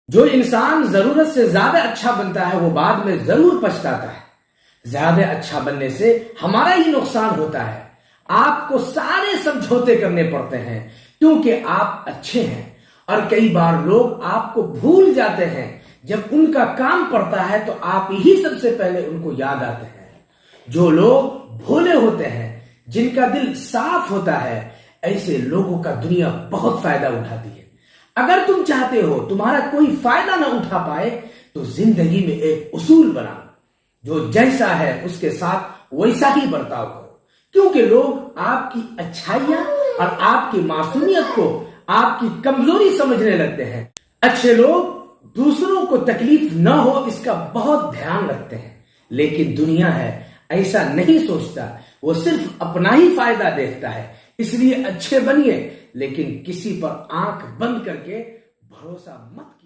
जो इंसान जरूरत से ज्यादा अच्छा बनता है वो बाद में जरूर पछताता है। ज्यादा अच्छा बनने से हमारा ही नुकसान होता है। आपको सारे समझौते करने पड़ते हैं क्योंकि आप अच्छे हैं। और कई बार लोग आपको भूल जाते हैं। जब उनका काम पड़ता है तो आप ही सबसे पहले उनको याद आते हैं। जो लोग भोले होते हैं, जिनका दिल साफ होता है, ऐसे लोगों का दुनिया बहुत फायदा उठाती है। अगर तुम चाहते हो तुम्हारा कोई फायदा ना उठा पाए तो जिंदगी में एक उसूल बनाओ, जो जैसा है उसके साथ वैसा ही बर्ताव करो। क्योंकि लोग आपकी अच्छाइयां और आपकी मासूमियत को आपकी कमजोरी समझने लगते हैं। अच्छे लोग दूसरों को तकलीफ न हो इसका बहुत ध्यान रखते हैं, लेकिन दुनिया है ऐसा नहीं सोचता। वो सिर्फ अपना ही फायदा देखता है। इसलिए अच्छे बनिए, लेकिन किसी पर आंख बंद करके भरोसा मत